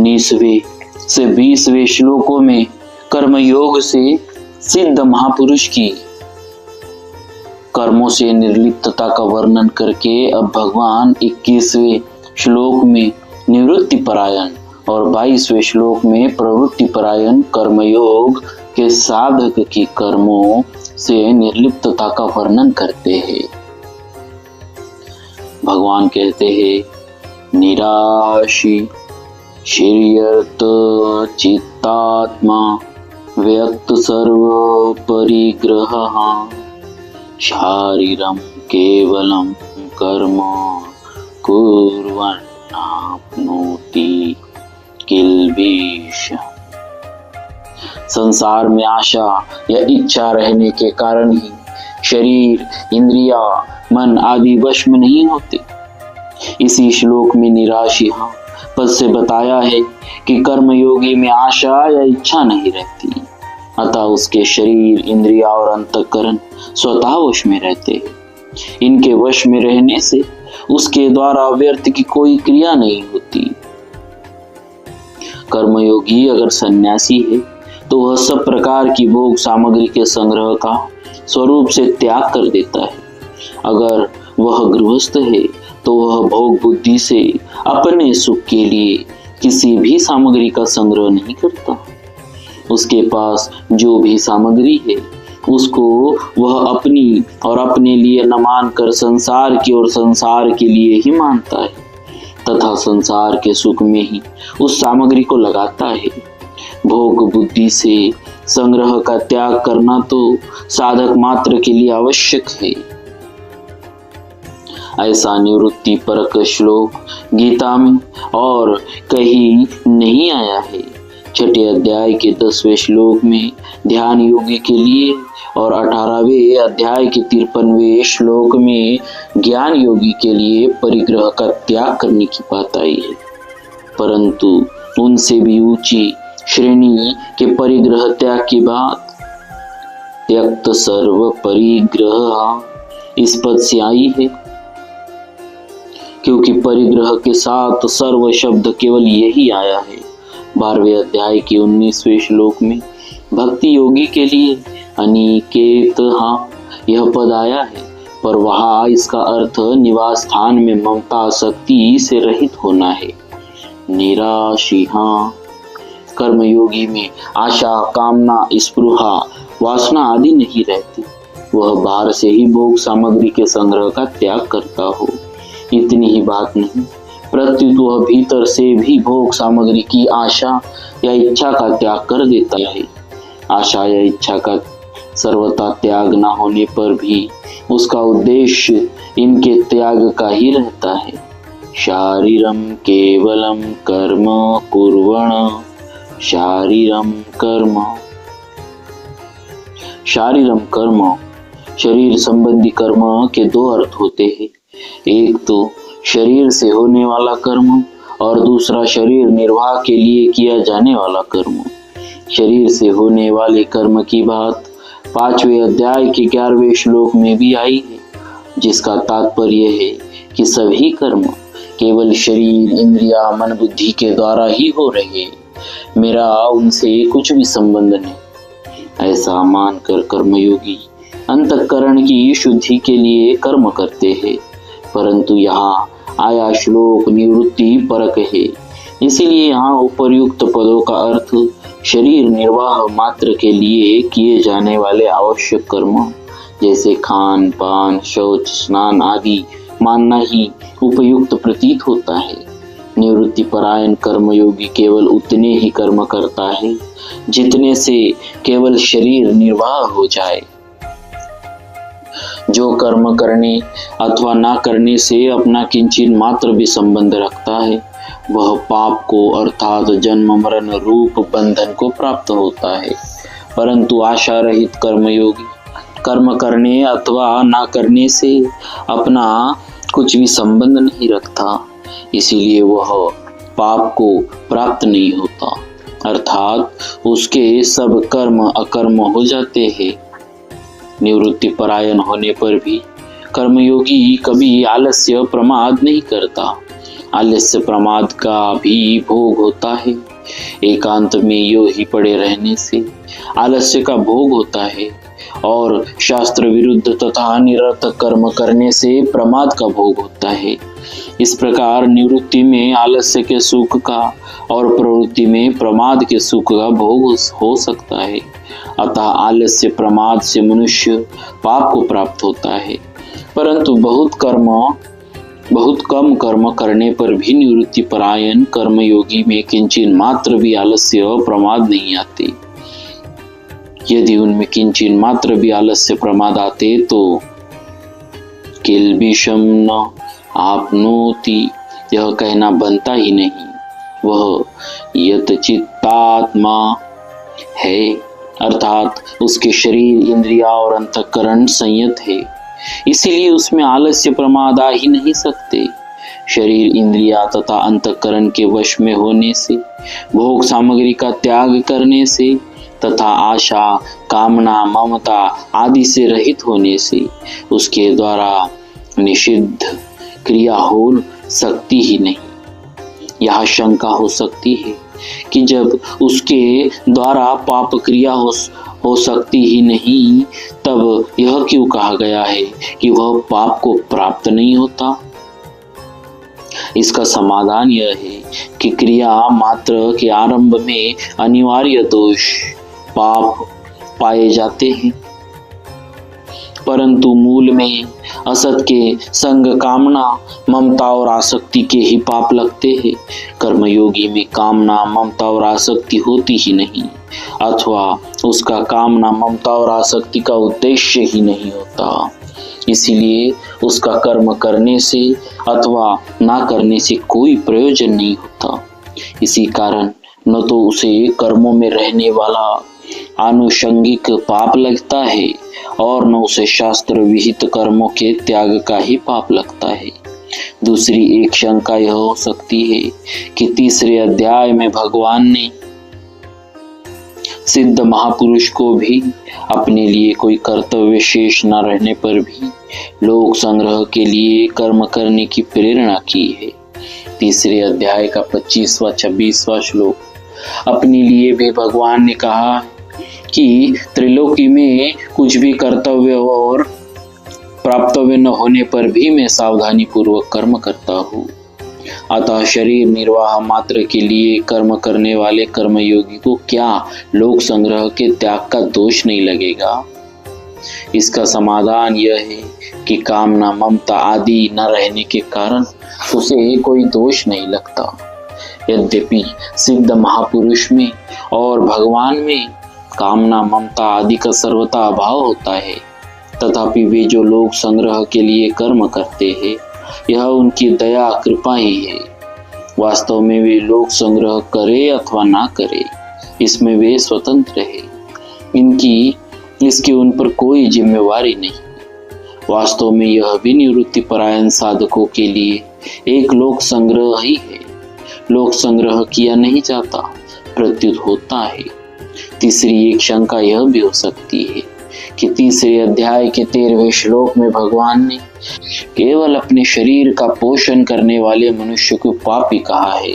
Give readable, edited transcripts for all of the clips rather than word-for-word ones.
19वें से 20वें श्लोकों में कर्मयोग से सिद्ध महापुरुष की कर्मों से निर्लिप्तता का वर्णन करके अब भगवान 21वें श्लोक में निवृत्ति परायण और 22वें श्लोक में प्रवृत्ति परायण कर्मयोग के साधक की कर्मों से निर्लिप्तता का वर्णन करते हैं। भगवान कहते हैं, निराशी श्रियर्त चित्तात्मा व्यक्त सर्व परिग्रह शारीरम केवलम कर्म कुर्वन् आपनोति किल्बिष। संसार में आशा या इच्छा रहने के कारण ही शरीर, इंद्रिया, मन आदि वश में नहीं होते। इसी श्लोक में निराशी पद से बताया है कि कर्मयोगी में आशा या इच्छा नहीं रहती, अतः उसके शरीर, इंद्रिया और अंतःकरण स्वतः वश में रहते हैं। इनके वश में रहने से उसके द्वारा व्यर्थ की कोई क्रिया नहीं होती। कर्मयोगी अगर सन्यासी है तो वह सब प्रकार की भोग सामग्री के संग्रह का स्वरूप से त्याग कर देता है। अगर वह गृहस्थ है तो वह भोग बुद्धि से अपने सुख के लिए किसी भी सामग्री का संग्रह नहीं करता। उसके पास जो भी सामग्री है उसको वह अपनी और अपने लिए न मानकर संसार की और संसार के लिए ही मानता है तथा संसार के सुख में ही उस सामग्री को लगाता है। भोग बुद्धि से संग्रह का त्याग करना तो साधक मात्र के लिए आवश्यक है। ऐसा निवृत्ति परक श्लोक गीता में और कहीं नहीं आया है। छठे अध्याय के 10वें श्लोक में ध्यान योगी के लिए और 18वें अध्याय के 53वें श्लोक में ज्ञान योगी के लिए परिग्रह का त्याग करने की बात आई है, परंतु उनसे भी ऊंची श्रेणी के परिग्रह त्याग की बात त्यक्त सर्व परिग्रह इस पद से आई है, क्योंकि परिग्रह के साथ सर्व शब्द केवल यही आया है। 12वें अध्याय के 19वें श्लोक में भक्ति योगी के लिए अनिकेत यह पद आया है, पर वहां इसका अर्थ निवास स्थान में ममता आसक्ति से रहित होना है। निराशी कर्मयोगी में आशा, कामना, स्पृहा, वासना आदि नहीं रहती। वह बाहर से ही भोग सामग्री के संग्रह का त्याग करता हो। इतनी ही बात नहीं, प्रत्युत वह भीतर से भी भोग सामग्री की आशा या इच्छा का त्याग कर देता है। आशा या इच्छा का सर्वथा त्याग न होने पर भी उसका उद्देश्य इनके त्याग का ही रहता है। शारीरम केवलम कर्म कुर्वण शारीरम कर्म। शारीरम कर्म शरीर संबंधी कर्म के दो अर्थ होते हैं। एक तो शरीर से होने वाला कर्म और दूसरा शरीर निर्वाह के लिए किया जाने वाला कर्म। शरीर से होने वाले कर्म की बात 5वें अध्याय के 11वें श्लोक में भी आई है, जिसका तात्पर्य है कि सभी कर्म केवल शरीर, इंद्रिया, मन, बुद्धि के द्वारा ही हो रहे, मेरा उनसे कुछ भी संबंध नहीं। ऐसा मानकर कर्मयोगी अंतःकरण की शुद्धि के लिए कर्म करते हैं, परंतु यहाँ आया श्लोक निवृत्ति परक है, इसीलिए यहाँ उपर्युक्त पदों का अर्थ शरीर निर्वाह मात्र के लिए किए जाने वाले आवश्यक कर्म जैसे खान पान, शौच, स्नान आदि मानना ही उपयुक्त प्रतीत होता है। निवृत्ति परायण कर्मयोगी केवल उतने ही कर्म करता है जितने से केवल शरीर निर्वाह हो जाए। जो कर्म करने अथवा ना करने से अपना किंचित मात्र भी संबंध रखता है वह पाप को अर्थात जन्म मरण रूप बंधन को प्राप्त होता है, परंतु आशा रहित कर्मयोगी कर्म करने अथवा ना करने से अपना कुछ भी संबंध नहीं रखता, इसीलिए वह पाप को प्राप्त नहीं होता, अर्थात उसके सब कर्म अकर्म हो जाते हैं। निवृत्ति परायण होने पर भी कर्मयोगी कभी आलस्य प्रमाद नहीं करता। आलस्य प्रमाद का भी भोग होता है। एकांत में यूं ही पड़े रहने से आलस्य का भोग होता है और शास्त्र विरुद्ध तथा निरर्थक कर्म करने से प्रमाद का भोग होता है। इस प्रकार निवृत्ति में आलस्य के सुख का और प्रवृत्ति में प्रमाद के सुख का भोग हो सकता है। अतः आलस्य प्रमाद से मनुष्य पाप को प्राप्त होता है, परंतु बहुत कम कर्म करने पर भी निवृत्ति परायण कर्मयोगी में किंचित मात्र भी आलस्य प्रमाद नहीं आते। यदि उनमें किंचित मात्र भी आलस्य प्रमाद आते तो किल्बिषम न आपनोति यह कहना बनता ही नहीं। वह यतचित्तात्मा है, अर्थात उसके शरीर, इंद्रिया और अंतःकरण संयत है, इसीलिए उसमें आलस्य प्रमाद आ ही नहीं सकते। शरीर, इंद्रिया तथा अंतःकरण के वश में होने से, भोग सामग्री का त्याग करने से तथा आशा, कामना, ममता आदि से रहित होने से उसके द्वारा निषिद्ध क्रिया हो सकती ही नहीं। यह शंका हो सकती है कि जब उसके द्वारा पाप क्रिया हो सकती ही नहीं, तब यह क्यों कहा गया है कि वह पाप को प्राप्त नहीं होता। इसका समाधान यह है कि क्रिया मात्र के आरंभ में अनिवार्य दोष पाप पाए जाते हैं, परंतु मूल में असत के संग, कामना, ममता और आसक्ति के ही पाप लगते हैं। कर्मयोगी में कामना, ममता और आसक्ति होती ही नहीं, अथवा उसका कामना, ममता और आसक्ति का उद्देश्य ही नहीं होता। इसीलिए उसका कर्म करने से अथवा ना करने से कोई प्रयोजन नहीं होता। इसी कारण न तो उसे कर्मों में रहने वाला आनुषंगिक पाप लगता है और न उसे शास्त्र विहित कर्मों के त्याग का ही पाप लगता है। दूसरी एक शंका यह हो सकती है कि तीसरे अध्याय में भगवान ने सिद्ध महापुरुष को भी अपने लिए कोई कर्तव्य शेष न रहने पर भी लोक संग्रह के लिए कर्म करने की प्रेरणा की है। तीसरे अध्याय का 25वां 26वां श्लोक अपने लिए भी भगवान ने कहा कि त्रिलोकी में कुछ भी कर्तव्य और प्राप्तव्य न होने पर भी मैं सावधानी पूर्वक कर्म करता हूँ। अतः शरीर निर्वाह मात्र के लिए कर्म करने वाले कर्मयोगी को क्या लोक संग्रह के त्याग का दोष नहीं लगेगा। इसका समाधान यह है कि कामना, ममता आदि न रहने के कारण उसे कोई दोष नहीं लगता। यद्यपि सिद्ध महापुरुष में और भगवान में कामना, ममता आदि का सर्वथा अभाव होता है, तथापि वे जो लोक संग्रह के लिए कर्म करते हैं यह उनकी दया कृपा ही है। वास्तव में वे लोक संग्रह करे अथवा ना करे, इसमें वे स्वतंत्र है। इसकी उन पर कोई जिम्मेवारी नहीं। वास्तव में यह भी निवृत्ति परायण साधकों के लिए एक लोक संग्रह ही है। लोक संग्रह किया नहीं जाता, प्रत्युत होता है। तीसरी एक शंका यह भी हो सकती है कि तीसरे अध्याय के 13वें श्लोक में भगवान ने केवल अपने शरीर का पोषण करने वाले मनुष्य को पापी कहा है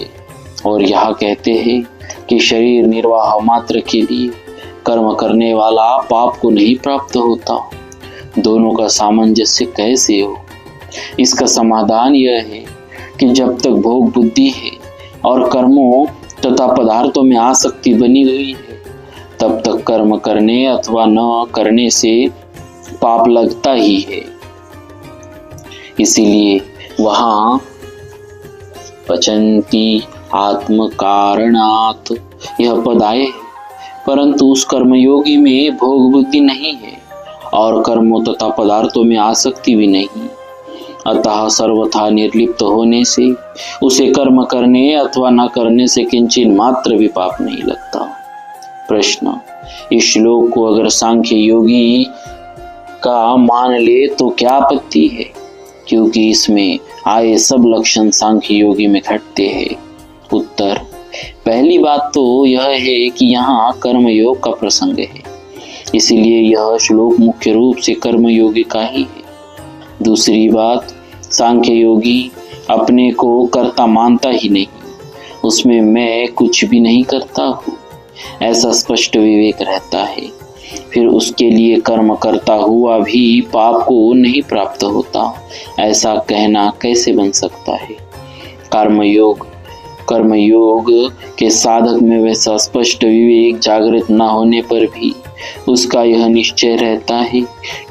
और यहाँ कहते हैं कि शरीर निर्वाह मात्र के लिए कर्म करने वाला पाप को नहीं प्राप्त होता। दोनों का सामंजस्य कैसे हो? इसका समाधान यह है कि जब तक भोग बुद्धि है और कर्मों तथा पदार्थों में आसक्ति बनी हुई है, तब तक कर्म करने अथवा न करने से पाप लगता ही है। इसीलिए वहां पचंती आत्म कारणात् यह पद आए, परंतु उस कर्मयोगी में भोग बुद्धि नहीं है और कर्मों तथा पदार्थों में आसक्ति भी नहीं। अतः सर्वथा निर्लिप्त होने से उसे कर्म करने अथवा न करने से किंचित मात्र भी पाप नहीं लगता। प्रश्न: इस श्लोक को अगर सांख्य योगी का मान ले तो क्या आपत्ति है, क्योंकि इसमें आए सब लक्षण सांख्य योगी में घटते हैं। उत्तर: पहली बात तो यह है कि यहाँ कर्मयोग का प्रसंग है, इसीलिए यह श्लोक मुख्य रूप से कर्मयोगी का ही है। दूसरी बात, सांख्य योगी अपने को कर्ता मानता ही नहीं, उसमें मैं कुछ भी नहीं करता हूँ, ऐसा स्पष्ट विवेक रहता है, फिर उसके लिए कर्म करता हुआ भी पाप को नहीं प्राप्त होता, ऐसा कहना कैसे बन सकता है। कर्मयोग के साधक में वैसा स्पष्ट विवेक जागृत न होने पर भी उसका यह निश्चय रहता है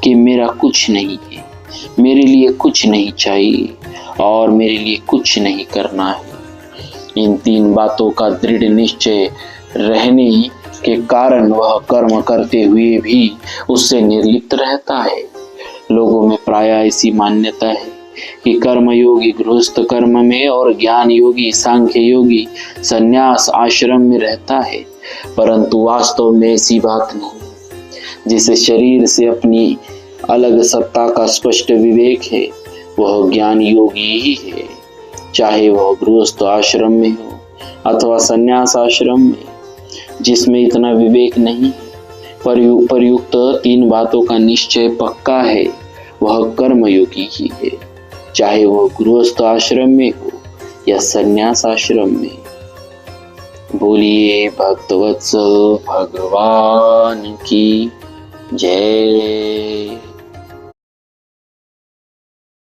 कि मेरा कुछ नहीं है, मेरे लिए कुछ नहीं चाहिए और मेरे लिए कुछ नहीं करना है। इन तीन बातों का दृढ़ निश्चय रहने के कारण वह कर्म करते हुए भी उससे निर्लिप्त रहता है। लोगों में प्रायः ऐसी मान्यता है कि कर्मयोगी गृहस्थ कर्म में और ज्ञान योगी सांख्य योगी संन्यास आश्रम में रहता है, परंतु वास्तव में ऐसी बात नहीं। जिसे शरीर से अपनी अलग सत्ता का स्पष्ट विवेक है वह ज्ञान योगी ही है, चाहे वह गृहस्थ आश्रम में हो अथवा संन्यास आश्रम में। जिसमें इतना विवेक नहीं परयुक्त तीन बातों का निश्चय पक्का है वह कर्मयोगी ही है, चाहे वह गृहस्थ आश्रम में हो या संन्यास आश्रम में। बोलिए भक्तवत्सल भगवान की जय।